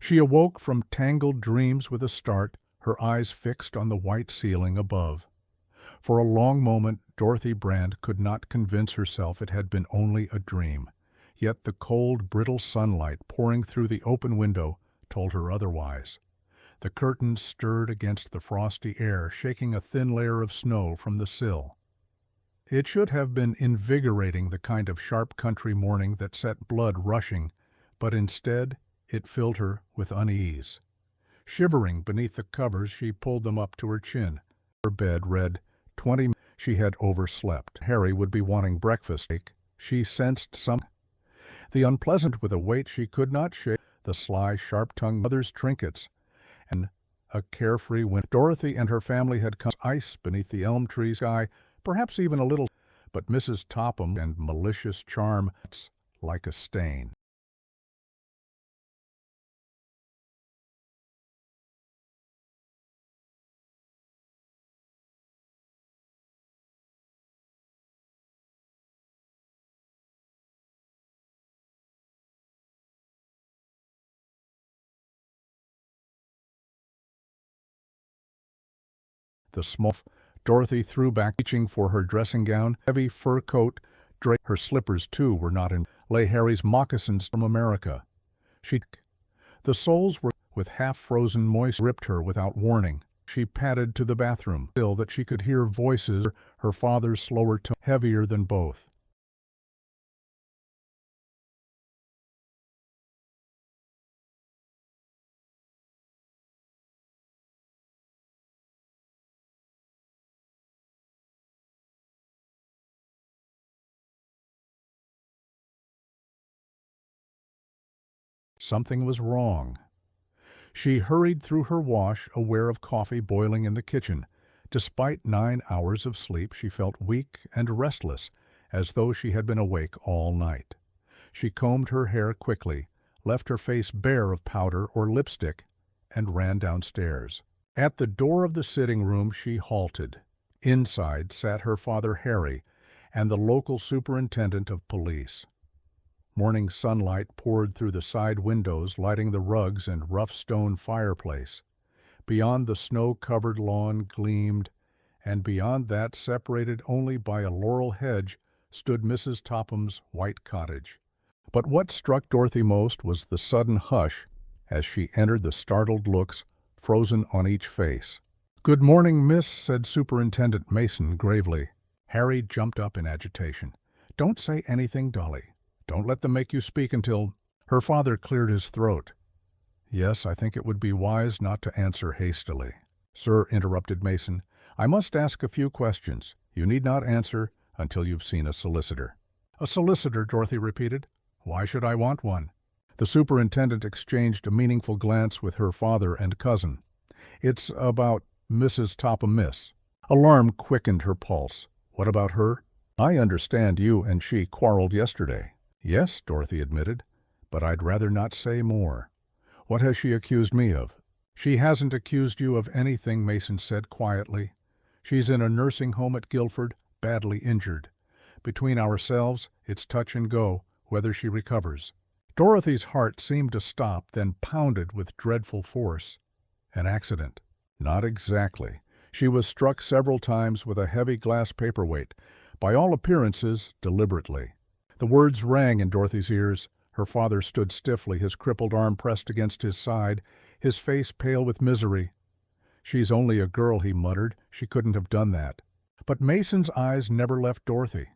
She awoke from tangled dreams with a start, her eyes fixed on the white ceiling above. For a long moment Dorothy Brand could not convince herself it had been only a dream, yet the cold, brittle sunlight pouring through the open window told her otherwise. The curtains stirred against the frosty air, shaking a thin layer of snow from the sill. It should have been invigorating, the kind of sharp country morning that set blood rushing, but instead it filled her with unease. Shivering beneath the covers, she pulled them up to her chin. Her bed read 20. She had overslept. Harry would be wanting breakfast. She sensed the unpleasant with a weight she could not shake, the sly, sharp-tongued mother's trinkets, and a carefree winter. Dorothy and her family had come ice beneath the elm tree sky, perhaps even a little, but Mrs. Topham and malicious charm like a stain. The small Dorothy threw back, reaching for her dressing gown, heavy fur coat, her slippers too were not in. Lay Harry's moccasins from America. The soles were with half-frozen moist, ripped her without warning. She padded to the bathroom, still that she could hear voices, her father's slower tone, heavier than both. Something was wrong. She hurried through her wash, aware of coffee boiling in the kitchen. Despite 9 hours of sleep, she felt weak and restless, as though she had been awake all night. She combed her hair quickly, left her face bare of powder or lipstick, and ran downstairs. At the door of the sitting room she halted. Inside sat her father Harry and the local superintendent of police. Morning sunlight poured through the side windows, lighting the rugs and rough stone fireplace. Beyond, the snow-covered lawn gleamed, and beyond that, separated only by a laurel hedge, stood Mrs. Topham's white cottage. But what struck Dorothy most was the sudden hush as she entered, the startled looks frozen on each face. "Good morning, miss," said Superintendent Mason gravely. Harry jumped up in agitation. "Don't say anything, Dolly. Don't let them make you speak until—" Her father cleared his throat. "Yes, I think it would be wise not to answer hastily." "Sir," interrupted Mason, "I must ask a few questions. You need not answer until you've seen a solicitor." "A solicitor?" Dorothy repeated. "Why should I want one?" The superintendent exchanged a meaningful glance with her father and cousin. "It's about Mrs. Topham, miss." Alarm quickened her pulse. "What about her?" "I understand you and she quarreled yesterday." "Yes," Dorothy admitted, "but I'd rather not say more." "What has she accused me of?" "She hasn't accused you of anything," Mason said quietly. "She's in a nursing home at Guilford, badly injured. Between ourselves, it's touch and go whether she recovers." Dorothy's heart seemed to stop, then pounded with dreadful force. An accident? Not exactly. She was struck several times with a heavy glass paperweight, by all appearances deliberately. The words rang in Dorothy's ears. Her father stood stiffly, his crippled arm pressed against his side, his face pale with misery. "She's only a girl," he muttered. "She couldn't have done that." But Mason's eyes never left Dorothy.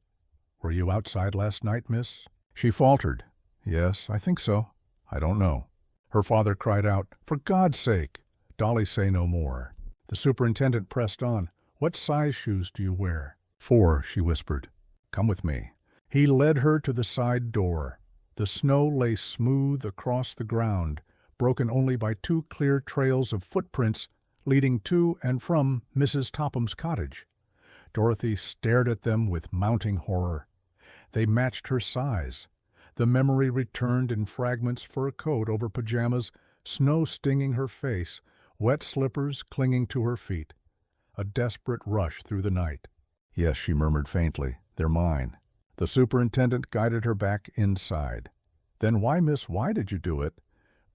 "Were you outside last night, miss?" She faltered. "Yes, I think so. I don't know." Her father cried out, "For God's sake!" Dolly, say no more. The superintendent pressed on. "What size shoes do you wear?" "4," she whispered. "Come with me." He led her to the side door. The snow lay smooth across the ground, broken only by 2 clear trails of footprints leading to and from Mrs. Topham's cottage. Dorothy stared at them with mounting horror. They matched her size. The memory returned in fragments: fur coat over pajamas, snow stinging her face, wet slippers clinging to her feet. A desperate rush through the night. "Yes," she murmured faintly, "they're mine." The superintendent guided her back inside. "Then why, miss, why did you do it?"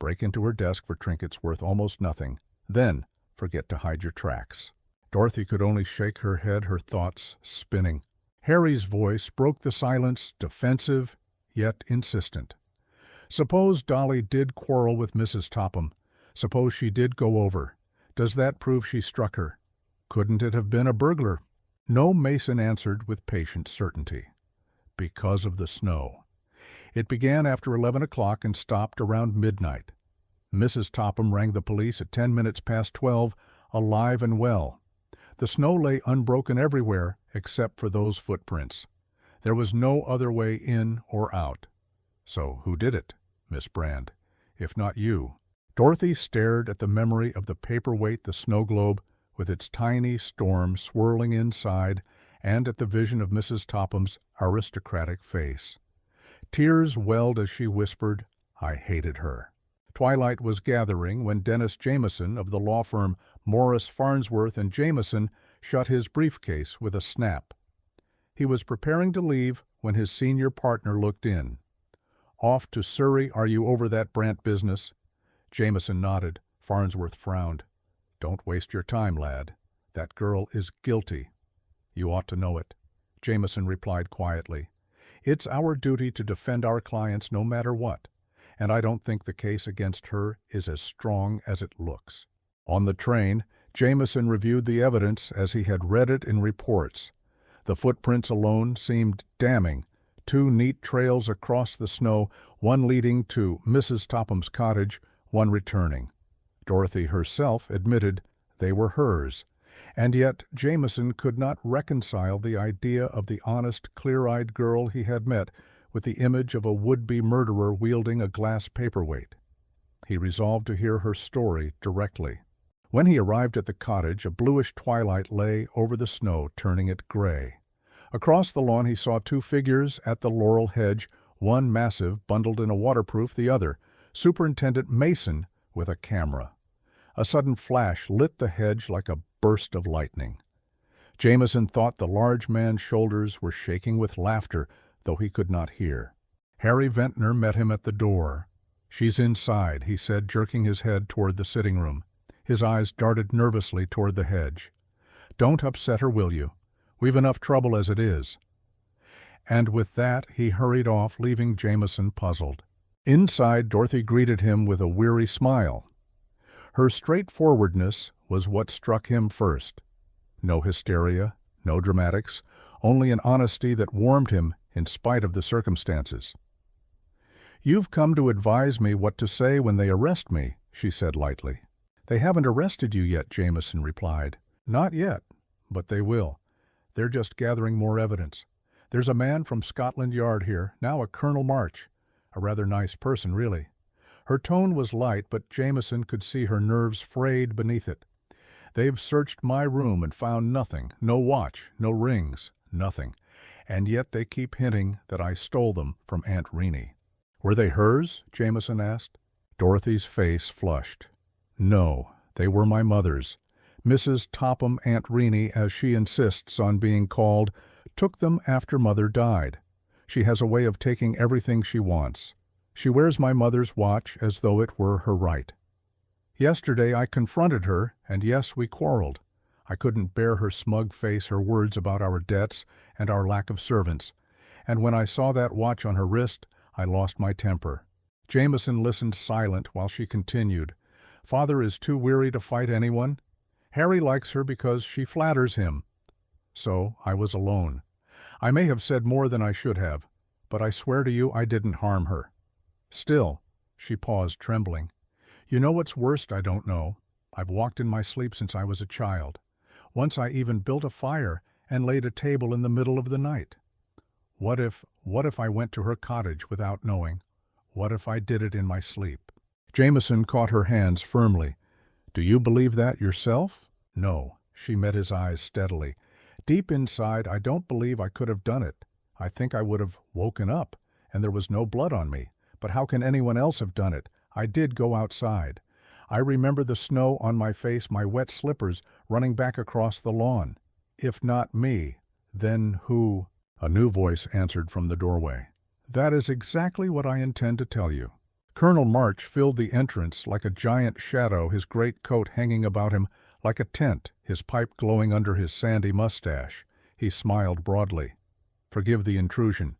break into her desk for trinkets worth almost nothing, then forget to hide your tracks. Dorothy could only shake her head, her thoughts spinning. Harry's voice broke the silence, defensive, yet insistent. Suppose Dolly did quarrel with Mrs. Topham. Suppose she did go over. Does that prove she struck her? Couldn't it have been a burglar? No, Mason answered with patient certainty. Because of the snow. It began after 11 o'clock and stopped around midnight. Mrs. Topham rang the police at 10 minutes past 12, alive and well. The snow lay unbroken everywhere except for those footprints. There was no other way in or out. So who did it, Miss Brand, if not you? Dorothy stared at the memory of the paperweight, the snow globe, with its tiny storm swirling inside, and at the vision of Mrs. Topham's aristocratic face. Tears welled as she whispered, "I hated her." Twilight was gathering when Dennis Jameson of the law firm Morris, Farnsworth and Jameson shut his briefcase with a snap. He was preparing to leave when his senior partner looked in. "Off to Surrey, are you over that Brant business?" Jameson nodded. Farnsworth frowned. "Don't waste your time, lad. That girl is guilty. You ought to know it." Jameson replied quietly. "It's our duty to defend our clients no matter what, and I don't think the case against her is as strong as it looks." On the train, Jameson reviewed the evidence as he had read it in reports. The footprints alone seemed damning. 2 neat trails across the snow, one leading to Mrs. Topham's cottage, one returning. Dorothy herself admitted they were hers, and yet Jameson could not reconcile the idea of the honest, clear-eyed girl he had met with the image of a would-be murderer wielding a glass paperweight. He resolved to hear her story directly. When he arrived at the cottage, a bluish twilight lay over the snow, turning it gray. Across the lawn he saw 2 figures at the laurel hedge, one massive, bundled in a waterproof, the other, Superintendent Mason, with a camera. A sudden flash lit the hedge like a burst of lightning. Jameson thought the large man's shoulders were shaking with laughter, though he could not hear. Harry Ventnor met him at the door. "She's inside," he said, jerking his head toward the sitting room. His eyes darted nervously toward the hedge. "Don't upset her, will you? We've enough trouble as it is." And with that he hurried off, leaving Jameson puzzled. Inside, Dorothy greeted him with a weary smile. Her straightforwardness was what struck him first. No hysteria, no dramatics, only an honesty that warmed him in spite of the circumstances. "You've come to advise me what to say when they arrest me," she said lightly. "They haven't arrested you yet," Jameson replied. "Not yet, but they will. They're just gathering more evidence. There's a man from Scotland Yard here, now a Colonel March. A rather nice person, really." Her tone was light, but Jameson could see her nerves frayed beneath it. "They've searched my room and found nothing, no watch, no rings, nothing. And yet they keep hinting that I stole them from Aunt Renee." "Were they hers?" Jameson asked. Dorothy's face flushed. "No, they were my mother's. Mrs. Topham, Aunt Renee, as she insists on being called, took them after Mother died. She has a way of taking everything she wants. She wears my mother's watch as though it were her right. Yesterday I confronted her, and yes, we quarreled. I couldn't bear her smug face, her words about our debts and our lack of servants. And when I saw that watch on her wrist, I lost my temper." Jameson listened silent while she continued. "Father is too weary to fight anyone. Harry likes her because she flatters him. So I was alone. I may have said more than I should have, but I swear to you I didn't harm her. Still," she paused, trembling, "you know what's worst I don't know? I've walked in my sleep since I was a child. Once I even built a fire and laid a table in the middle of the night. What if I went to her cottage without knowing? What if I did it in my sleep?" Jameson caught her hands firmly. "Do you believe that yourself?" "No." She met his eyes steadily. "Deep inside, I don't believe I could have done it. I think I would have woken up, and there was no blood on me. But how can anyone else have done it? I did go outside. I remember the snow on my face, my wet slippers running back across the lawn. If not me, then who?" A new voice answered from the doorway. "That is exactly what I intend to tell you. Colonel March filled the entrance like a giant shadow, his great coat hanging about him like a tent, his pipe glowing under his sandy mustache. He smiled broadly. "Forgive the intrusion.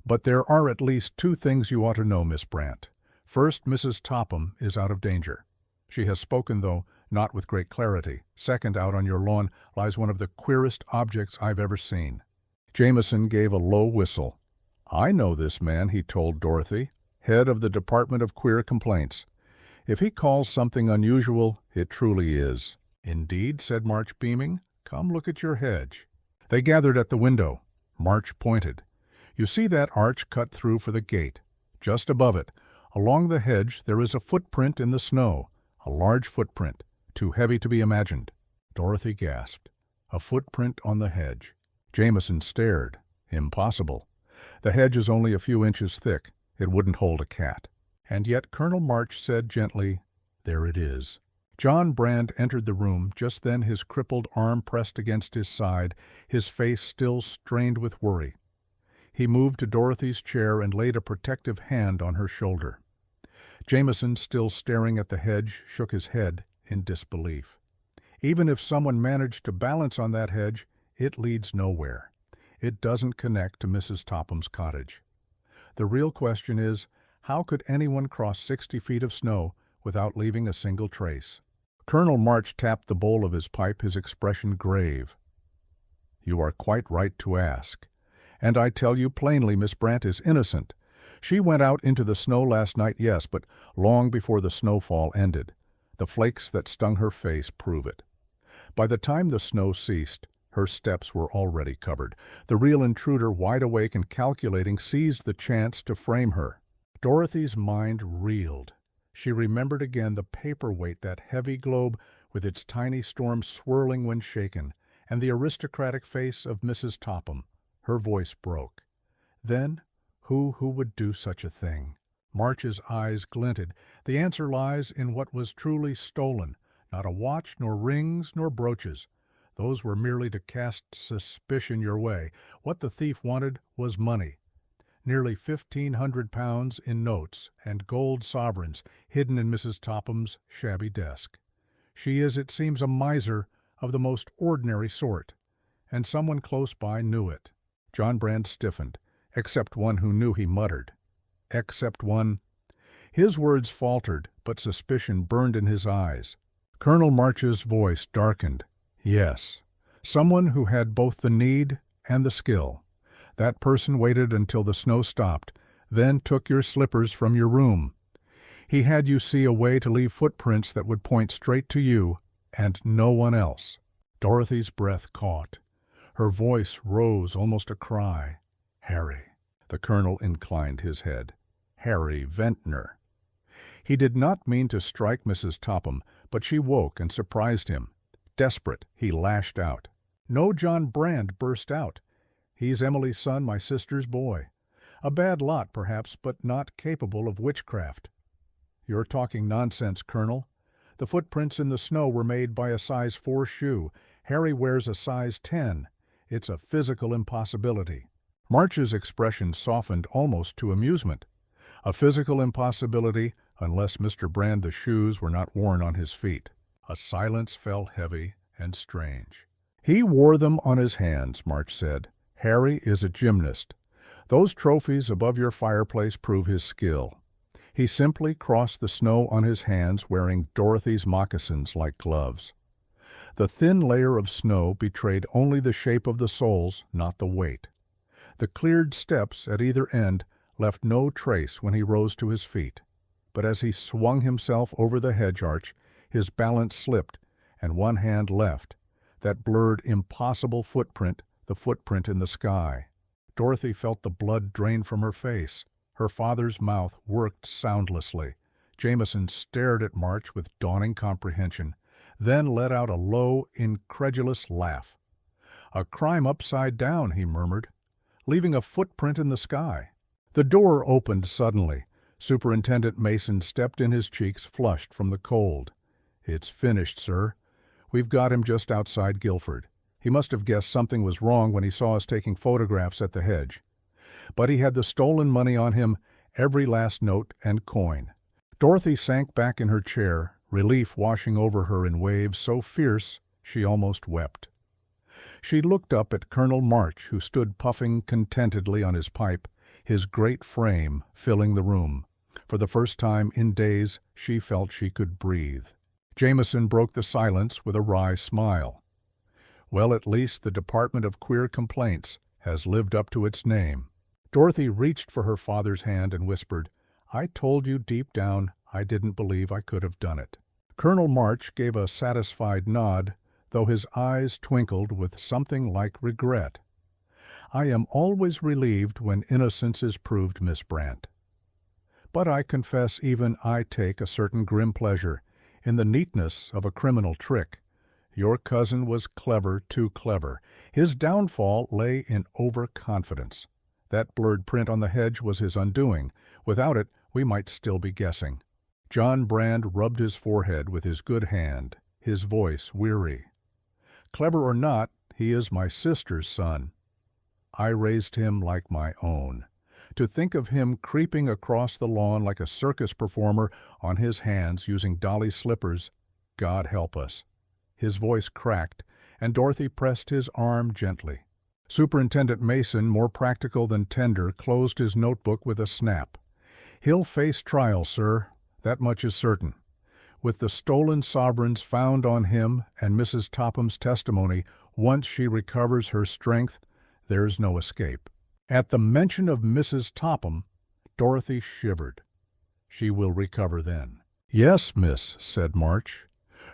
But there are at least two things you ought to know, Miss Brant. First, Mrs. Topham is out of danger. She has spoken, though not with great clarity. Second, out on your lawn lies one of the queerest objects I've ever seen." Jameson gave a low whistle. "I know this man," he told Dorothy, "head of the Department of Queer Complaints. If he calls something unusual, it truly is." "Indeed," said March, beaming. "Come look at your hedge." They gathered at the window. March pointed. "You see that arch cut through for the gate? Just above it, along the hedge, there is a footprint in the snow, a large footprint, too heavy to be imagined." Dorothy gasped. "A footprint on the hedge." Jameson stared. "Impossible. The hedge is only a few inches thick. It wouldn't hold a cat." And yet Colonel March said gently, "There it is." John Brand entered the room. Just then his crippled arm pressed against his side, his face still strained with worry. He moved to Dorothy's chair and laid a protective hand on her shoulder. Jameson, still staring at the hedge, shook his head in disbelief. "Even if someone managed to balance on that hedge, it leads nowhere. It doesn't connect to Mrs. Topham's cottage. The real question is, how could anyone cross 60 feet of snow without leaving a single trace?" Colonel March tapped the bowl of his pipe, his expression grave. "You are quite right to ask. And I tell you plainly, Miss Brant is innocent. She went out into the snow last night, yes, but long before the snowfall ended. The flakes that stung her face prove it. By the time the snow ceased, her steps were already covered. The real intruder, wide awake and calculating, seized the chance to frame her." Dorothy's mind reeled. She remembered again the paperweight, that heavy globe with its tiny storm swirling when shaken, and the aristocratic face of Mrs. Topham. Her voice broke. Then, who would do such a thing? March's eyes glinted. "The answer lies in what was truly stolen. Not a watch, nor rings, nor brooches. Those were merely to cast suspicion your way. What the thief wanted was money. Nearly £1,500 in notes and gold sovereigns hidden in Mrs. Topham's shabby desk. She is, it seems, a miser of the most ordinary sort, and someone close by knew it." John Brand stiffened. "Except one who knew," he muttered. "Except one—" His words faltered, but suspicion burned in his eyes. Colonel March's voice darkened. "Yes, someone who had both the need and the skill. That person waited until the snow stopped, then took your slippers from your room. He had you see a way to leave footprints that would point straight to you and no one else." Dorothy's breath caught. Her voice rose, almost a cry. "Harry." The colonel inclined his head. "Harry Ventnor." He did not mean to strike Mrs. Topham, but she woke and surprised him. Desperate, he lashed out. "No, John Brand," burst out. "He's Emily's son, my sister's boy. A bad lot, perhaps, but not capable of witchcraft." "You're talking nonsense, Colonel. The footprints in the snow were made by a size 4 shoe. Harry wears a size 10. It's a physical impossibility." March's expression softened almost to amusement. A physical impossibility, unless Mr. Brand the shoes were not worn on his feet. A silence fell heavy and strange. "He wore them on his hands," March said. "Harry is a gymnast. Those trophies above your fireplace prove his skill. He simply crossed the snow on his hands wearing Dorothy's moccasins like gloves. The thin layer of snow betrayed only the shape of the soles, not the weight. The cleared steps at either end left no trace when he rose to his feet. But as he swung himself over the hedge arch, his balance slipped, and one hand left, that blurred impossible footprint, the footprint in the sky. Dorothy felt the blood drain from her face. Her father's mouth worked soundlessly. Jameson stared at March with dawning comprehension, then let out a low, incredulous laugh. "A crime upside down," he murmured, "leaving a footprint in the sky." The door opened suddenly. Superintendent Mason stepped in, his cheeks flushed from the cold. "It's finished, sir. We've got him just outside Guilford. He must have guessed something was wrong when he saw us taking photographs at the hedge. But he had the stolen money on him, every last note and coin. Dorothy sank back in her chair, relief washing over her in waves so fierce she almost wept. She looked up at Colonel March, who stood puffing contentedly on his pipe, his great frame filling the room. For the first time in days she felt she could breathe. Jameson broke the silence with a wry smile. "Well, at least the Department of Queer Complaints has lived up to its name." Dorothy reached for her father's hand and whispered, "I told you deep down I didn't believe I could have done it." Colonel March gave a satisfied nod, though his eyes twinkled with something like regret. "I am always relieved when innocence is proved, Miss Brant. But I confess even I take a certain grim pleasure in the neatness of a criminal trick. Your cousin was clever, too clever. His downfall lay in overconfidence. That blurred print on the hedge was his undoing. Without it, we might still be guessing." John Brand rubbed his forehead with his good hand, his voice weary. "Clever or not, he is my sister's son. I raised him like my own. To think of him creeping across the lawn like a circus performer on his hands using dolly slippers, God help us." His voice cracked, and Dorothy pressed his arm gently. Superintendent Mason, more practical than tender, closed his notebook with a snap. "He'll face trial, sir. That much is certain. With the stolen sovereigns found on him and Mrs. Topham's testimony, once she recovers her strength, there's no escape." At the mention of Mrs. Topham, Dorothy shivered. "She will recover then." "Yes, miss," said March.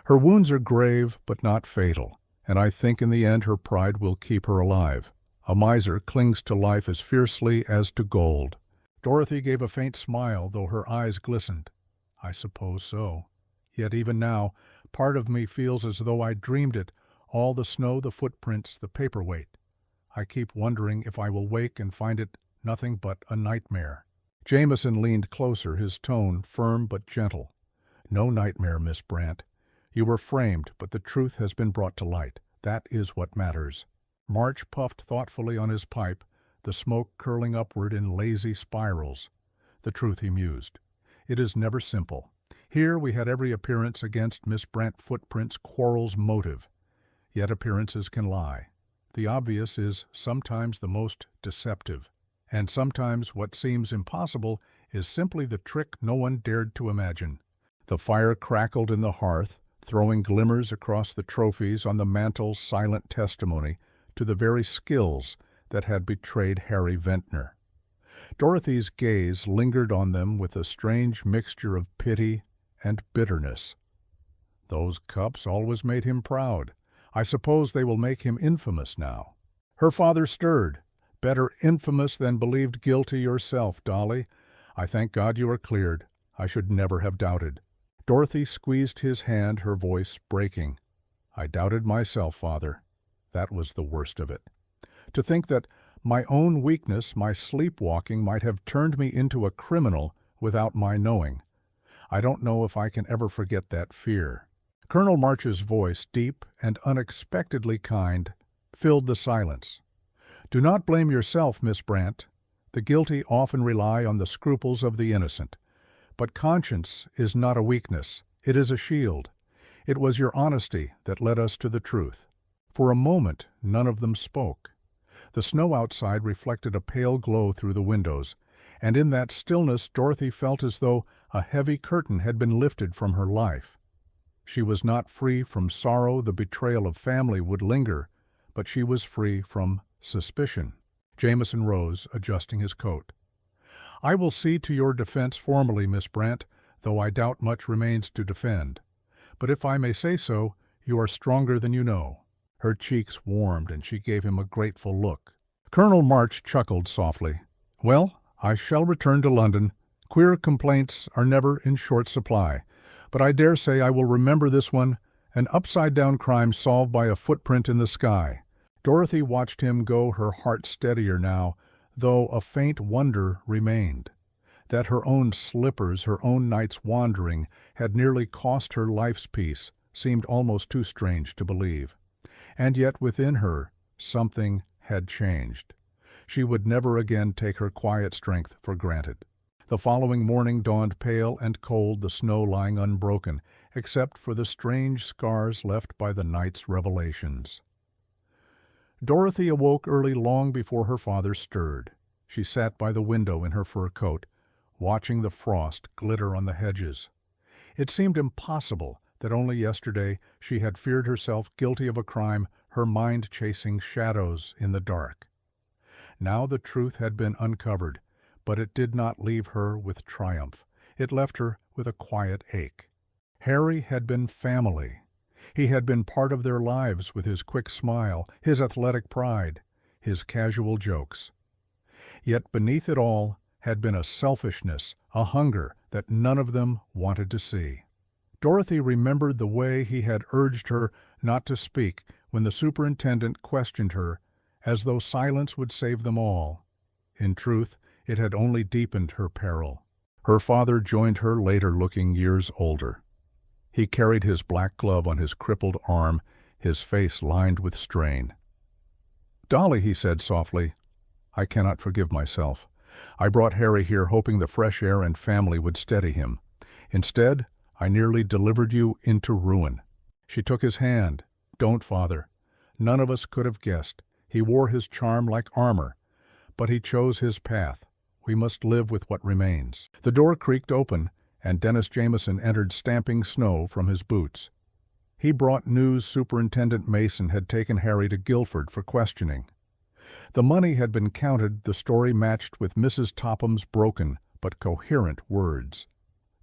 "Her wounds are grave, but not fatal, and I think in the end her pride will keep her alive. A miser clings to life as fiercely as to gold." Dorothy gave a faint smile, though her eyes glistened. "I suppose so. Yet even now, part of me feels as though I dreamed it, all the snow, the footprints, the paperweight. I keep wondering if I will wake and find it nothing but a nightmare." Jameson leaned closer, his tone firm but gentle. "No nightmare, Miss Brant. You were framed, but the truth has been brought to light. That is what matters." March puffed thoughtfully on his pipe, the smoke curling upward in lazy spirals. "The truth," he mused. "It is never simple. Here we had every appearance against Miss Brant Footprint's quarrel's motive. Yet appearances can lie. The obvious is sometimes the most deceptive. And sometimes what seems impossible is simply the trick no one dared to imagine." The fire crackled in the hearth, throwing glimmers across the trophies on the mantel's silent testimony to the very skills that had betrayed Harry Ventnor. Dorothy's gaze lingered on them with a strange mixture of pity and bitterness. "Those cups always made him proud. I suppose they will make him infamous now." Her father stirred. "Better infamous than believed guilty yourself, Dolly. I thank God you are cleared. I should never have doubted." Dorothy squeezed his hand, her voice breaking. "I doubted myself, Father. That was the worst of it. To think that my own weakness, my sleepwalking, might have turned me into a criminal without my knowing. I don't know if I can ever forget that fear." Colonel March's voice, deep and unexpectedly kind, filled the silence. "Do not blame yourself, Miss Brant. The guilty often rely on the scruples of the innocent. But conscience is not a weakness. It is a shield. It was your honesty that led us to the truth." For a moment none of them spoke. The snow outside reflected a pale glow through the windows, and in that stillness Dorothy felt as though a heavy curtain had been lifted from her life. She was not free from sorrow, the betrayal of family would linger, but she was free from suspicion. Jameson rose, adjusting his coat. "I will see to your defense formally, Miss Brant, though I doubt much remains to defend. But if I may say so, you are stronger than you know." Her cheeks warmed, and she gave him a grateful look. Colonel March chuckled softly. "Well, I shall return to London. Queer complaints are never in short supply. But I dare say I will remember this one, an upside-down crime solved by a footprint in the sky." Dorothy watched him go, her heart steadier now, though a faint wonder remained. That her own slippers, her own night's wandering, had nearly cost her life's peace, seemed almost too strange to believe. And yet within her something had changed. She would never again take her quiet strength for granted. The following morning dawned pale and cold, the snow lying unbroken, except for the strange scars left by the night's revelations. Dorothy awoke early long before her father stirred. She sat by the window in her fur coat, watching the frost glitter on the hedges. It seemed impossible that only yesterday she had feared herself guilty of a crime, her mind chasing shadows in the dark. Now the truth had been uncovered, but it did not leave her with triumph. It left her with a quiet ache. Harry had been family. He had been part of their lives with his quick smile, his athletic pride, his casual jokes. Yet beneath it all had been a selfishness, a hunger that none of them wanted to see. Dorothy remembered the way he had urged her not to speak when the superintendent questioned her, as though silence would save them all. In truth, it had only deepened her peril. Her father joined her later, looking years older. He carried his black glove on his crippled arm, his face lined with strain. "Dolly," he said softly, "I cannot forgive myself. I brought Harry here hoping the fresh air and family would steady him. Instead, I nearly delivered you into ruin." She took his hand. "Don't, Father. None of us could have guessed. He wore his charm like armor, but he chose his path. We must live with what remains." The door creaked open, and Dennis Jameson entered, stamping snow from his boots. He brought news Superintendent Mason had taken Harry to Guilford for questioning. The money had been counted, the story matched with Mrs. Topham's broken but coherent words.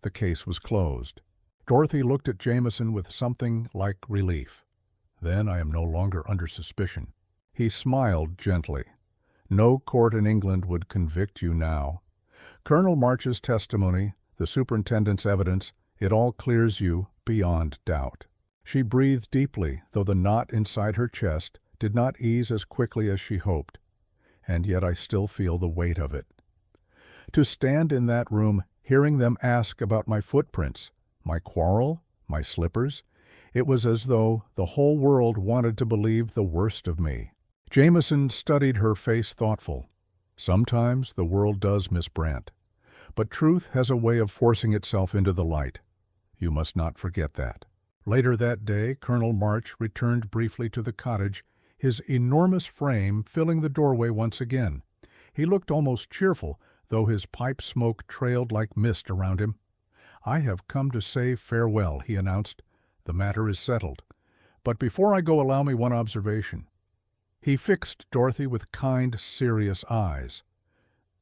The case was closed. Dorothy looked at Jameson with something like relief. "Then I am no longer under suspicion." He smiled gently. "No court in England would convict you now. Colonel March's testimony, the superintendent's evidence, it all clears you beyond doubt." She breathed deeply, though the knot inside her chest did not ease as quickly as she hoped. "And yet I still feel the weight of it. To stand in that room, hearing them ask about my footprints, my quarrel, my slippers, it was as though the whole world wanted to believe the worst of me." Jameson studied her face, thoughtful. "Sometimes the world does, Miss Brant. But truth has a way of forcing itself into the light. You must not forget that." Later that day, Colonel March returned briefly to the cottage, his enormous frame filling the doorway once again. He looked almost cheerful, though his pipe smoke trailed like mist around him. "I have come to say farewell," he announced. "The matter is settled. But before I go, allow me one observation." He fixed Dorothy with kind, serious eyes.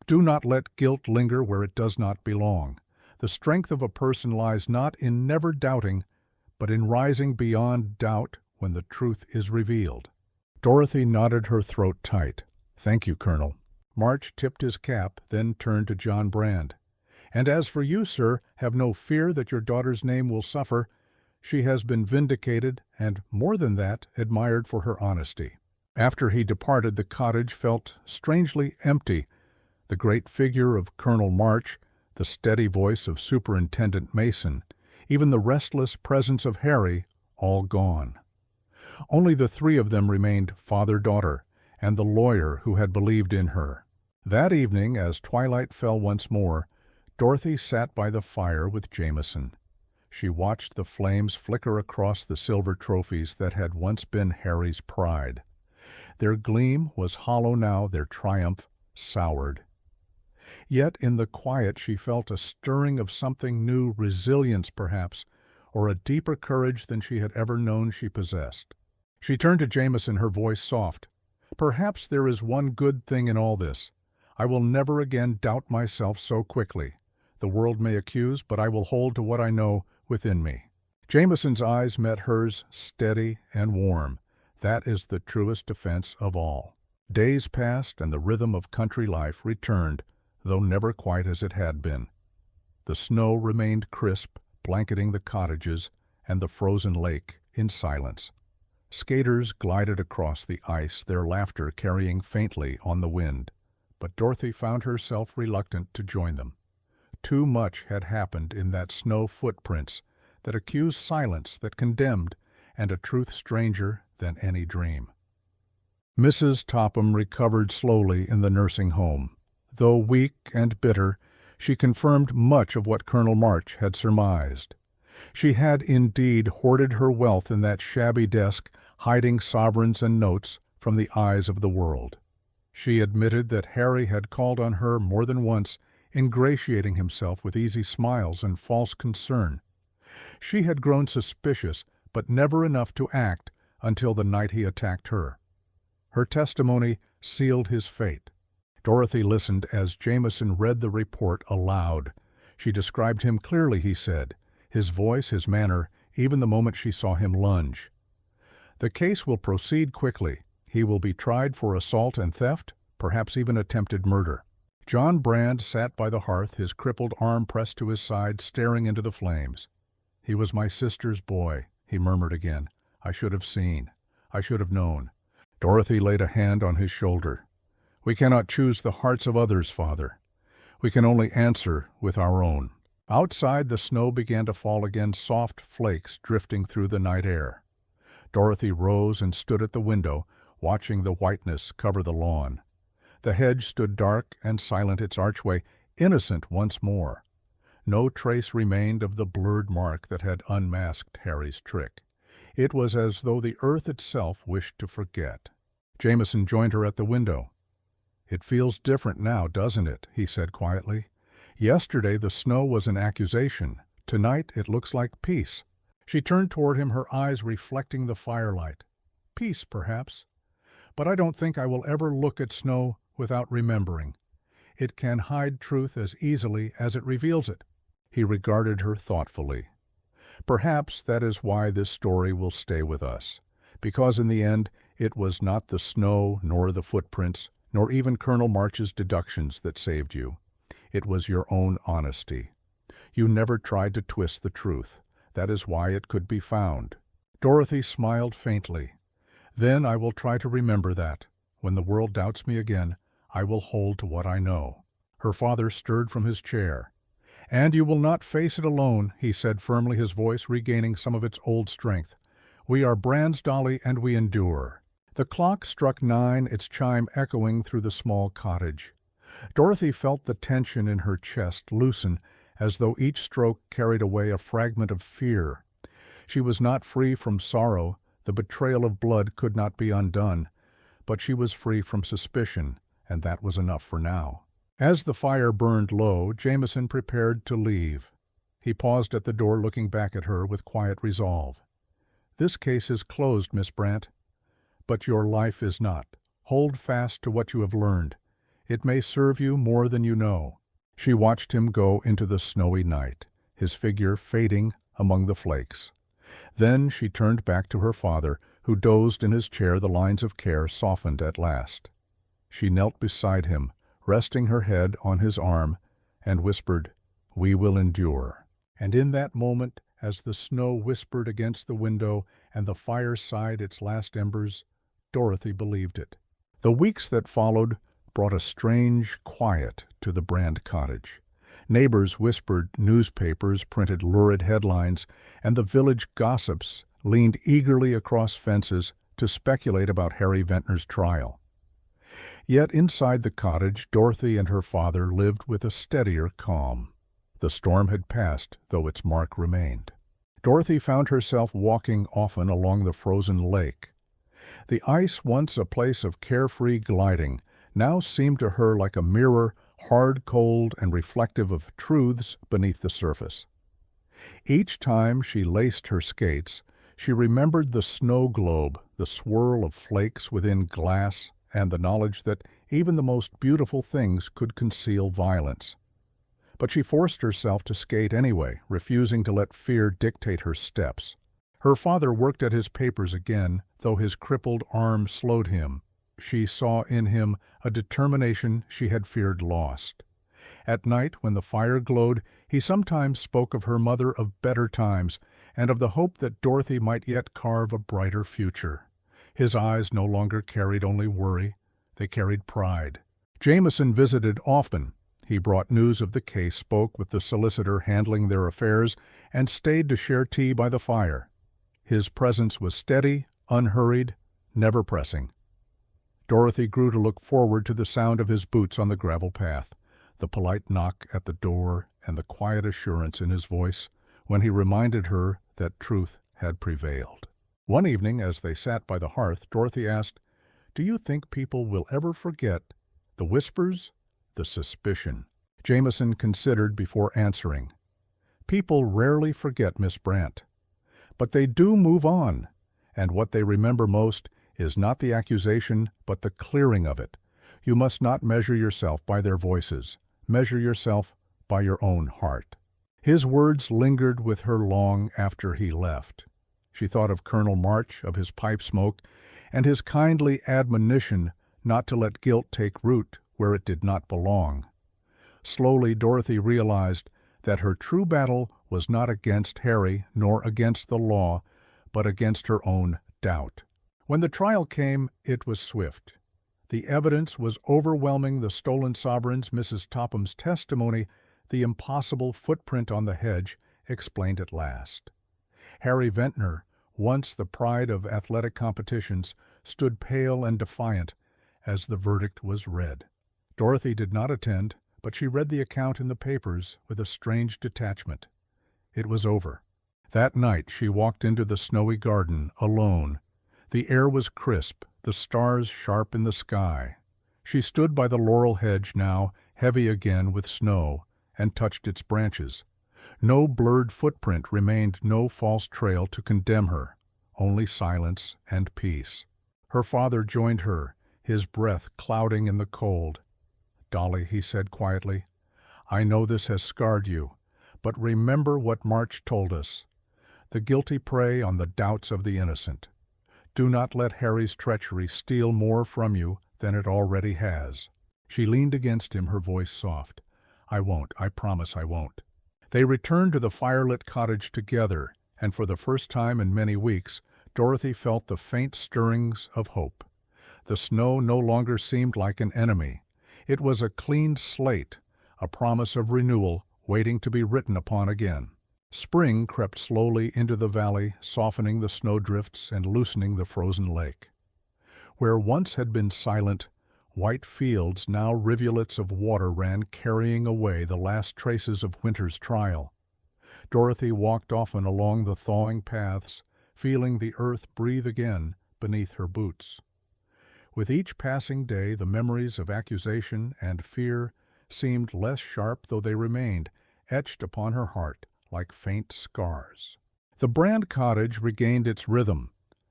"Do not let guilt linger where it does not belong. The strength of a person lies not in never doubting, but in rising beyond doubt when the truth is revealed." Dorothy nodded, her throat tight. "Thank you, Colonel." March tipped his cap, then turned to John Brand. "And as for you, sir, have no fear that your daughter's name will suffer. She has been vindicated, and, more than that, admired for her honesty." After he departed, the cottage felt strangely empty. The great figure of Colonel March, the steady voice of Superintendent Mason, even the restless presence of Harry, all gone. Only the three of them remained, father-daughter, and the lawyer who had believed in her. That evening, as twilight fell once more, Dorothy sat by the fire with Jameson. She watched the flames flicker across the silver trophies that had once been Harry's pride. Their gleam was hollow now, their triumph soured. Yet in the quiet she felt a stirring of something new, resilience perhaps, or a deeper courage than she had ever known she possessed. She turned to Jameson, her voice soft. "Perhaps there is one good thing in all this. I will never again doubt myself so quickly. The world may accuse, but I will hold to what I know within me." Jameson's eyes met hers, steady and warm. That is the truest defense of all. Days passed, and the rhythm of country life returned, though never quite as it had been. The snow remained crisp, blanketing the cottages and the frozen lake in silence. Skaters glided across the ice, their laughter carrying faintly on the wind, but Dorothy found herself reluctant to join them. Too much had happened in that snow footprints that accused silence, that condemned, and a truth stranger than any dream. Mrs. Topham recovered slowly in the nursing home. Though weak and bitter, She confirmed much of what Colonel March had surmised. She had indeed hoarded her wealth in that shabby desk, hiding sovereigns and notes from the eyes of the world. She admitted that Harry had called on her more than once, ingratiating himself with easy smiles and false concern. She had grown suspicious, but never enough to act until the night he attacked her. Her testimony sealed his fate. Dorothy listened as Jameson read the report aloud. She described him clearly, he said, his voice, his manner, even the moment she saw him lunge. The case will proceed quickly. He will be tried for assault and theft, perhaps even attempted murder. John Brand sat by the hearth, his crippled arm pressed to his side, staring into the flames. "He was my sister's boy," he murmured again. "I should have seen. I should have known." Dorothy laid a hand on his shoulder. "We cannot choose the hearts of others, Father. We can only answer with our own." Outside, the snow began to fall again, soft flakes drifting through the night air. Dorothy rose and stood at the window, watching the whiteness cover the lawn. The hedge stood dark and silent, its archway innocent once more. No trace remained of the blurred mark that had unmasked Harry's trick. It was as though the earth itself wished to forget. Jameson joined her at the window. "It feels different now, doesn't it?" he said quietly. "Yesterday the snow was an accusation. Tonight it looks like peace." She turned toward him, her eyes reflecting the firelight. "Peace, perhaps. But I don't think I will ever look at snow without remembering. It can hide truth as easily as it reveals it." He regarded her thoughtfully. "Perhaps that is why this story will stay with us, because in the end it was not the snow, nor the footprints, nor even Colonel March's deductions that saved you. It was your own honesty. You never tried to twist the truth. That is why it could be found." Dorothy smiled faintly. "Then I will try to remember that. When the world doubts me again, I will hold to what I know." Her father stirred from his chair. "And you will not face it alone," he said firmly, his voice regaining some of its old strength. "We are Brand's Dolly, and we endure." The clock struck 9, its chime echoing through the small cottage. Dorothy felt the tension in her chest loosen, as though each stroke carried away a fragment of fear. She was not free from sorrow, the betrayal of blood could not be undone, but she was free from suspicion, and that was enough for now. As the fire burned low, Jameson prepared to leave. He paused at the door, looking back at her with quiet resolve. "This case is closed, Miss Brant. But your life is not. Hold fast to what you have learned. It may serve you more than you know." She watched him go into the snowy night, his figure fading among the flakes. Then she turned back to her father, who dozed in his chair, the lines of care softened at last. She knelt beside him, resting her head on his arm, and whispered, "We will endure." And in that moment, as the snow whispered against the window and the fire sighed its last embers, Dorothy believed it. The weeks that followed brought a strange quiet to the Brand cottage. Neighbors whispered, newspapers printed lurid headlines, and the village gossips leaned eagerly across fences to speculate about Harry Ventnor's trial. Yet inside the cottage, Dorothy and her father lived with a steadier calm. The storm had passed, though its mark remained. Dorothy found herself walking often along the frozen lake. The ice, once a place of carefree gliding, now seemed to her like a mirror, hard, cold, and reflective of truths beneath the surface. Each time she laced her skates, she remembered the snow globe, the swirl of flakes within glass, and the knowledge that even the most beautiful things could conceal violence. But she forced herself to skate anyway, refusing to let fear dictate her steps. Her father worked at his papers again, though his crippled arm slowed him. She saw in him a determination she had feared lost. At night, when the fire glowed, he sometimes spoke of her mother, of better times, and of the hope that Dorothy might yet carve a brighter future. His eyes no longer carried only worry, they carried pride. Jameson visited often. He brought news of the case, spoke with the solicitor handling their affairs, and stayed to share tea by the fire. His presence was steady, unhurried, never pressing. Dorothy grew to look forward to the sound of his boots on the gravel path. the polite knock at the door and the quiet assurance in his voice when he reminded her that truth had prevailed. One evening, as they sat by the hearth, Dorothy asked, "Do you think people will ever forget the whispers, the suspicion?" Jameson considered before answering. "People rarely forget, Miss Brant. But they do move on, and what they remember most is not the accusation, but the clearing of it. You must not measure yourself by their voices. Measure yourself by your own heart." His words lingered with her long after he left. She thought of Colonel March, of his pipe smoke, and his kindly admonition not to let guilt take root where it did not belong. Slowly Dorothy realized that her true battle was not against Harry nor against the law, but against her own doubt. When the trial came, it was swift. The evidence was overwhelming: the stolen sovereigns, Mrs. Topham's testimony, the impossible footprint on the hedge, explained at last. Harry Ventnor, once the pride of athletic competitions, stood pale and defiant as the verdict was read. Dorothy did not attend, but she read the account in the papers with a strange detachment. It was over. That night she walked into the snowy garden alone. The air was crisp, the stars sharp in the sky. She stood by the laurel hedge, now heavy again with snow, and touched its branches. No blurred footprint remained, no false trail to condemn her, only silence and peace. Her father joined her, his breath clouding in the cold. "Dolly," he said quietly, "I know this has scarred you, but remember what March told us. The guilty prey on the doubts of the innocent. Do not let Harry's treachery steal more from you than it already has." She leaned against him, her voice soft. "I won't. I promise I won't." They returned to the firelit cottage together, and for the first time in many weeks, Dorothy felt the faint stirrings of hope. The snow no longer seemed like an enemy. It was a clean slate, a promise of renewal waiting to be written upon again. Spring crept slowly into the valley, softening the snowdrifts and loosening the frozen lake. Where once had been silent, white fields, now rivulets of water ran, carrying away the last traces of winter's trial. Dorothy walked often along the thawing paths, feeling the earth breathe again beneath her boots. With each passing day the memories of accusation and fear seemed less sharp, though they remained, etched upon her heart like faint scars. The Brand cottage regained its rhythm.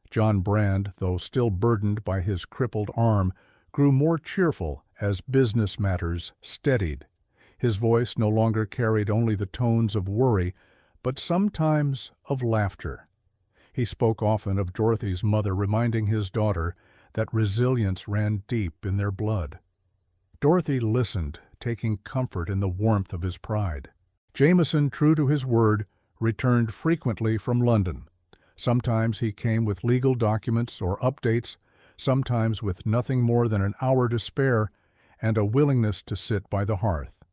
John Brand, though still burdened by his crippled arm, grew more cheerful as business matters steadied. His voice no longer carried only the tones of worry, but sometimes of laughter. He spoke often of Dorothy's mother, reminding his daughter that resilience ran deep in their blood. Dorothy listened, taking comfort in the warmth of his pride. Jameson, true to his word, returned frequently from London. Sometimes he came with legal documents or updates, sometimes with nothing more than an hour to spare and a willingness to sit by the hearth.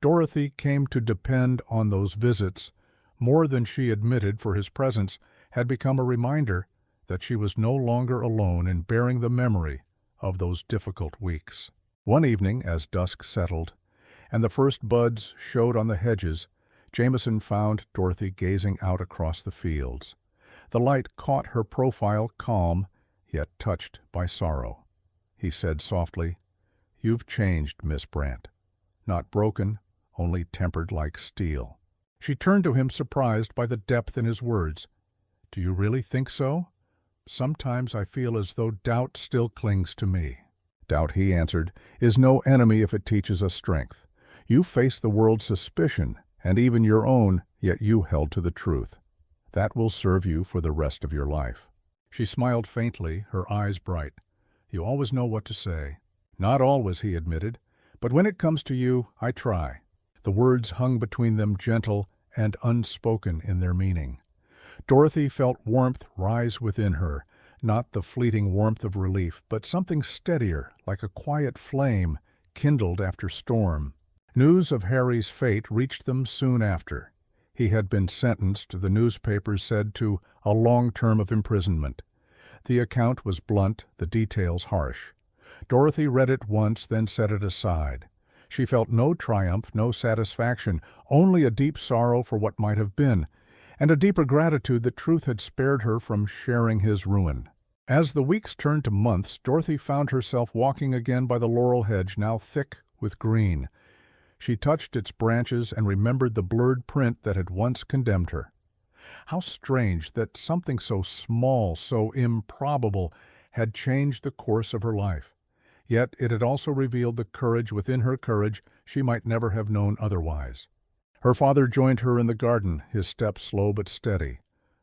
Dorothy came to depend on those visits more than she admitted, for his presence had become a reminder that she was no longer alone in bearing the memory of those difficult weeks. One evening, as dusk settled and the first buds showed on the hedges, Jameson found Dorothy gazing out across the fields. The light caught her profile, calm, yet touched by sorrow. He said softly, "You've changed, Miss Brant. Not broken, only tempered like steel." She turned to him, surprised by the depth in his words. "Do you really think so? Sometimes I feel as though doubt still clings to me." "Doubt," he answered, "is no enemy if it teaches us strength. You faced the world's suspicion, and even your own, yet you held to the truth. That will serve you for the rest of your life." She smiled faintly, her eyes bright. "You always know what to say." "Not always," he admitted, "but when it comes to you, I try." The words hung between them, gentle and unspoken in their meaning. Dorothy felt warmth rise within her, not the fleeting warmth of relief, but something steadier, like a quiet flame kindled after storm. News of Harry's fate reached them soon after. He had been sentenced, the newspapers said, to a long term of imprisonment. The account was blunt, the details harsh. Dorothy read it once, then set it aside. She felt no triumph, no satisfaction, only a deep sorrow for what might have been, and a deeper gratitude that truth had spared her from sharing his ruin. As the weeks turned to months, Dorothy found herself walking again by the laurel hedge, now thick with green. She touched its branches and remembered the blurred print that had once condemned her. How strange that something so small, so improbable, had changed the course of her life. Yet it had also revealed the courage within her courage she might never have known otherwise. Her father joined her in the garden, his step slow but steady.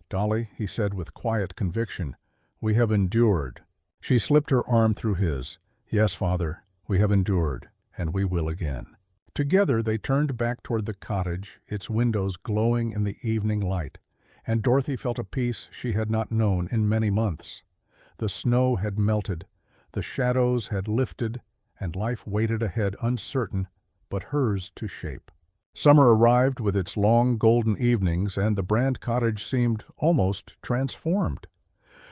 "Dolly," he said with quiet conviction, "we have endured." She slipped her arm through his. "Yes, father, we have endured, and we will again." Together they turned back toward the cottage, its windows glowing in the evening light, and Dorothy felt a peace she had not known in many months. The snow had melted, the shadows had lifted, and life waited ahead uncertain, but hers to shape. Summer arrived with its long golden evenings, and the Brand cottage seemed almost transformed.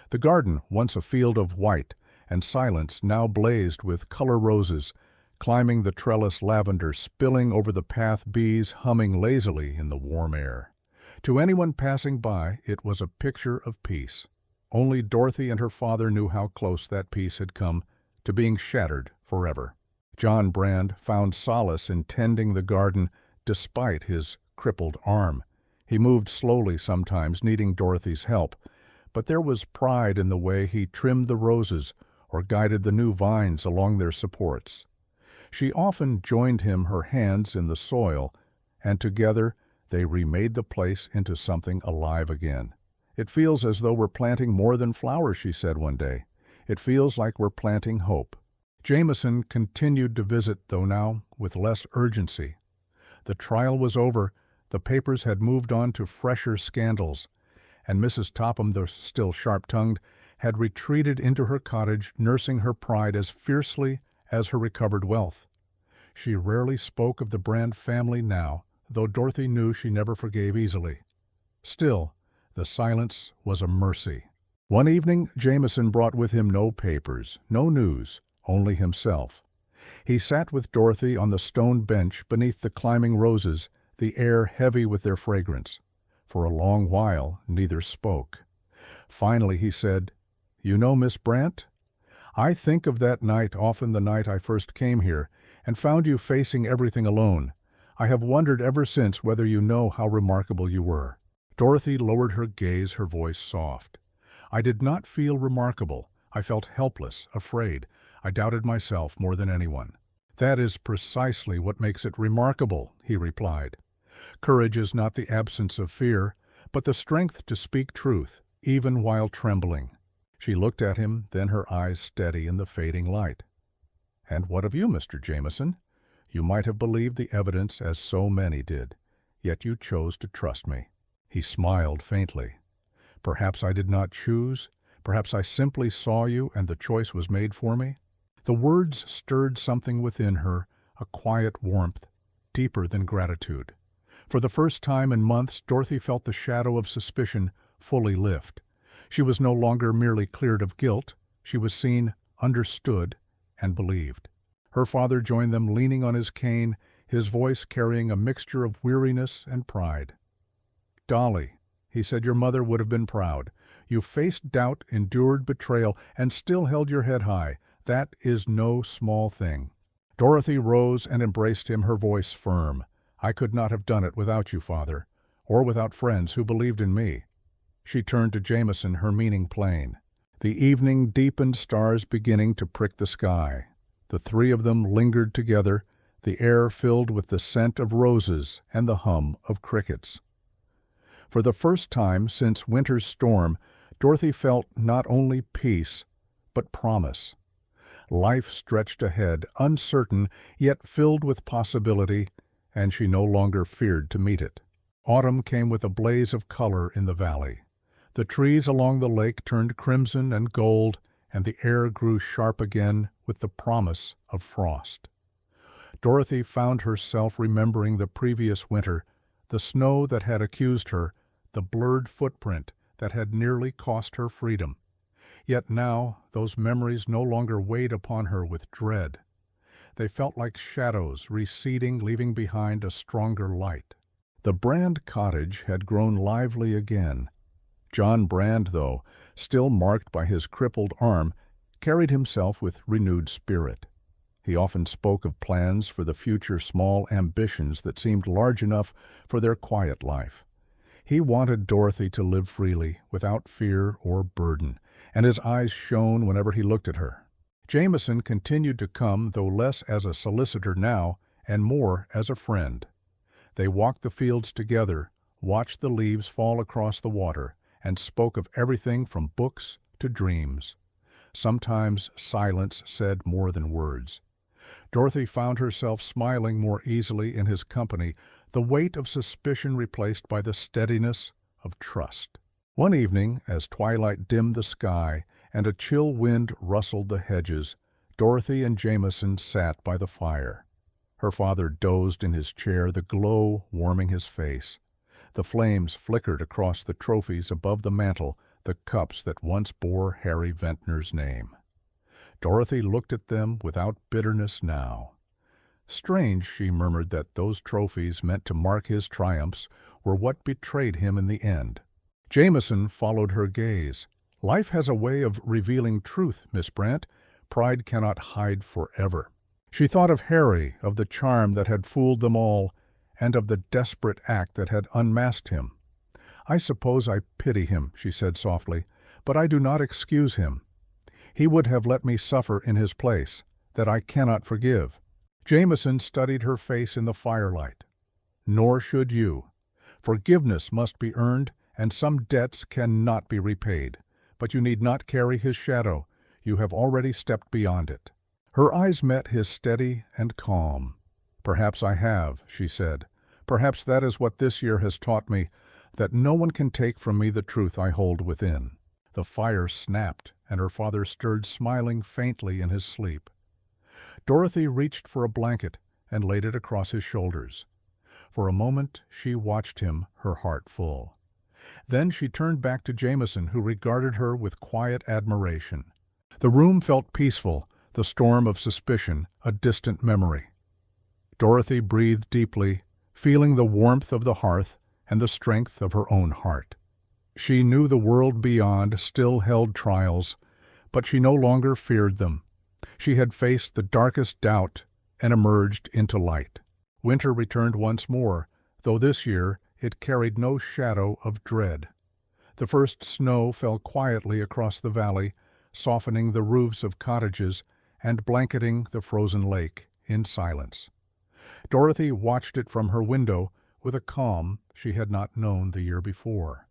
The garden, once a field of white and silence, now blazed with color roses, climbing the trellis lavender, spilling over the path, bees humming lazily in the warm air. To anyone passing by, it was a picture of peace. Only Dorothy and her father knew how close that peace had come to being shattered forever. John Brand found solace in tending the garden despite his crippled arm. He moved slowly sometimes, needing Dorothy's help, but there was pride in the way he trimmed the roses or guided the new vines along their supports. She often joined him, her hands in the soil, and together they remade the place into something alive again. "It feels as though we're planting more than flowers," she said one day. "It feels like we're planting hope." Jameson continued to visit, though now with less urgency. The trial was over, the papers had moved on to fresher scandals, and Mrs. Topham, though still sharp-tongued, had retreated into her cottage, nursing her pride as fiercely as her recovered wealth. She rarely spoke of the Brand family now, though Dorothy knew she never forgave easily. Still, the silence was a mercy. One evening Jameson brought with him no papers, no news, only himself. He sat with Dorothy on the stone bench beneath the climbing roses, the air heavy with their fragrance. For a long while neither spoke. Finally he said, "You know Miss Brant? I think of that night, often the night I first came here, and found you facing everything alone. I have wondered ever since whether you know how remarkable you were." Dorothy lowered her gaze, her voice soft. "I did not feel remarkable. I felt helpless, afraid. I doubted myself more than anyone." "That is precisely what makes it remarkable," he replied. "Courage is not the absence of fear, but the strength to speak truth, even while trembling." She looked at him, then her eyes steady in the fading light. "And what of you, Mr. Jameson? You might have believed the evidence as so many did, yet you chose to trust me." He smiled faintly. "Perhaps I did not choose. Perhaps I simply saw you and the choice was made for me." The words stirred something within her, a quiet warmth, deeper than gratitude. For the first time in months, Dorothy felt the shadow of suspicion fully lift. She was no longer merely cleared of guilt. She was seen, understood, and believed. Her father joined them, leaning on his cane, his voice carrying a mixture of weariness and pride. "Dolly," he said, "your mother would have been proud. You faced doubt, endured betrayal, and still held your head high. That is no small thing." Dorothy rose and embraced him, her voice firm. "I could not have done it without you, Father, or without friends who believed in me." She turned to Jameson, her meaning plain. The evening deepened, stars beginning to prick the sky. The three of them lingered together, the air filled with the scent of roses and the hum of crickets. For the first time since winter's storm, Dorothy felt not only peace, but promise. Life stretched ahead, uncertain, yet filled with possibility, and she no longer feared to meet it. Autumn came with a blaze of color in the valley. The trees along the lake turned crimson and gold, and the air grew sharp again with the promise of frost. Dorothy found herself remembering the previous winter, the snow that had accused her, the blurred footprint that had nearly cost her freedom. Yet now those memories no longer weighed upon her with dread. They felt like shadows receding, leaving behind a stronger light. The Brand cottage had grown lively again. John Brand, though, still marked by his crippled arm, carried himself with renewed spirit. He often spoke of plans for the future, small ambitions that seemed large enough for their quiet life. He wanted Dorothy to live freely, without fear or burden, and his eyes shone whenever he looked at her. Jameson continued to come, though less as a solicitor now, and more as a friend. They walked the fields together, watched the leaves fall across the water, and spoke of everything from books to dreams. Sometimes silence said more than words. Dorothy found herself smiling more easily in his company, the weight of suspicion replaced by the steadiness of trust. One evening, as twilight dimmed the sky and a chill wind rustled the hedges, Dorothy and Jameson sat by the fire. Her father dozed in his chair, the glow warming his face. The flames flickered across the trophies above the mantel, the cups that once bore Harry Ventnor's name. Dorothy looked at them without bitterness now. Strange, she murmured, that those trophies meant to mark his triumphs were what betrayed him in the end. Jameson followed her gaze. Life has a way of revealing truth, Miss Brant. Pride cannot hide forever. She thought of Harry, of the charm that had fooled them all, and of the desperate act that had unmasked him. I suppose I pity him, she said softly, but I do not excuse him. He would have let me suffer in his place, that I cannot forgive. Jameson studied her face in the firelight. Nor should you. Forgiveness must be earned, and some debts cannot be repaid. But you need not carry his shadow. You have already stepped beyond it. Her eyes met his steady and calm. Perhaps I have, she said. Perhaps that is what this year has taught me, that no one can take from me the truth I hold within. The fire snapped, and her father stirred, smiling faintly in his sleep. Dorothy reached for a blanket and laid it across his shoulders. For a moment she watched him, her heart full. Then she turned back to Jameson, who regarded her with quiet admiration. The room felt peaceful, the storm of suspicion a distant memory. Dorothy breathed deeply, feeling the warmth of the hearth and the strength of her own heart. She knew the world beyond still held trials, but she no longer feared them. She had faced the darkest doubt and emerged into light. Winter returned once more, though this year it carried no shadow of dread. The first snow fell quietly across the valley, softening the roofs of cottages and blanketing the frozen lake in silence. Dorothy watched it from her window with a calm she had not known the year before.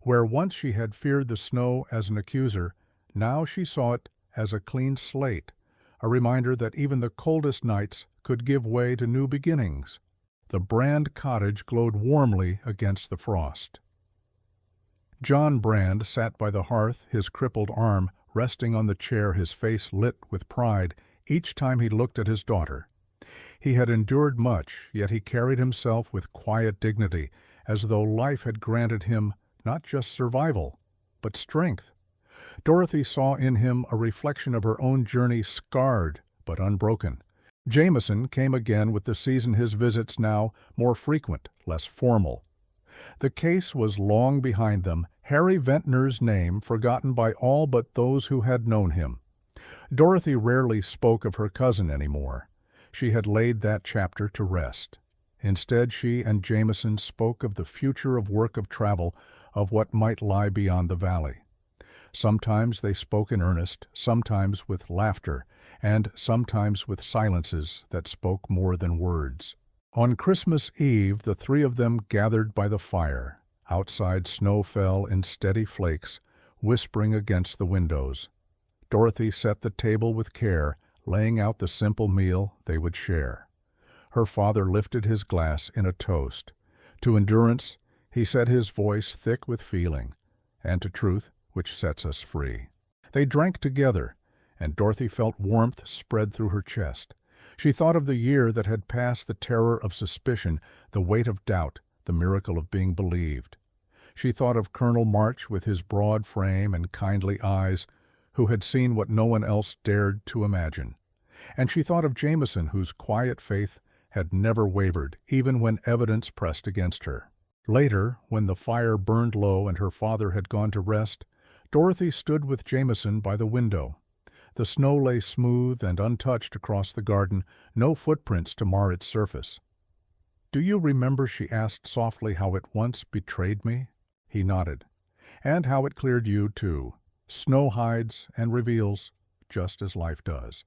Where once she had feared the snow as an accuser, now she saw it as a clean slate, a reminder that even the coldest nights could give way to new beginnings. The Brand cottage glowed warmly against the frost. John Brand sat by the hearth, his crippled arm resting on the chair, his face lit with pride each time he looked at his daughter. He had endured much, yet he carried himself with quiet dignity, as though life had granted him not just survival, but strength. Dorothy saw in him a reflection of her own journey, scarred but unbroken. Jameson came again with the season, his visits now more frequent, less formal. The case was long behind them, Harry Ventnor's name forgotten by all but those who had known him. Dorothy rarely spoke of her cousin anymore. She had laid that chapter to rest. Instead, she and Jameson spoke of the future of work, of travel, of what might lie beyond the valley. Sometimes they spoke in earnest, sometimes with laughter, and sometimes with silences that spoke more than words. On Christmas Eve, the three of them gathered by the fire. Outside, snow fell in steady flakes, whispering against the windows. Dorothy set the table with care, laying out the simple meal they would share. Her father lifted his glass in a toast. To endurance, he set his voice thick with feeling, and to truth, which sets us free. They drank together, and Dorothy felt warmth spread through her chest. She thought of the year that had passed, the terror of suspicion, the weight of doubt, the miracle of being believed. She thought of Colonel March with his broad frame and kindly eyes, who had seen what no one else dared to imagine. And she thought of Jameson, whose quiet faith had never wavered, even when evidence pressed against her. Later, when the fire burned low and her father had gone to rest, Dorothy stood with Jameson by the window. The snow lay smooth and untouched across the garden, no footprints to mar its surface. "Do you remember," she asked softly, "how it once betrayed me?" He nodded. "And how it cleared you, too. Snow hides and reveals, just as life does.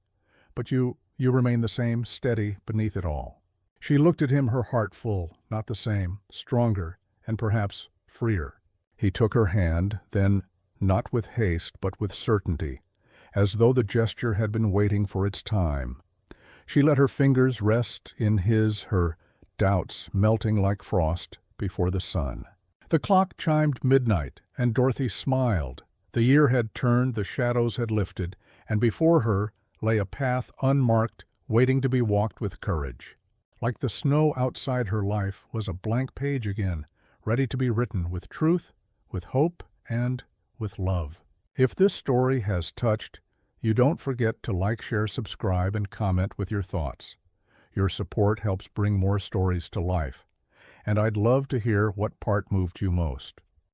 But you remain the same, steady beneath it all." She looked at him, her heart full, not the same, stronger, and perhaps freer. He took her hand, then, not with haste, but with certainty, as though the gesture had been waiting for its time. She let her fingers rest in his, her doubts melting like frost before the sun. The clock chimed midnight, and Dorothy smiled. The year had turned, the shadows had lifted, and before her lay a path unmarked, waiting to be walked with courage. Like the snow outside her life was a blank page again, ready to be written with truth, with hope, and with love. If this story has touched, you don't forget to like, share, subscribe, and comment with your thoughts. Your support helps bring more stories to life, and I'd love to hear what part moved you most.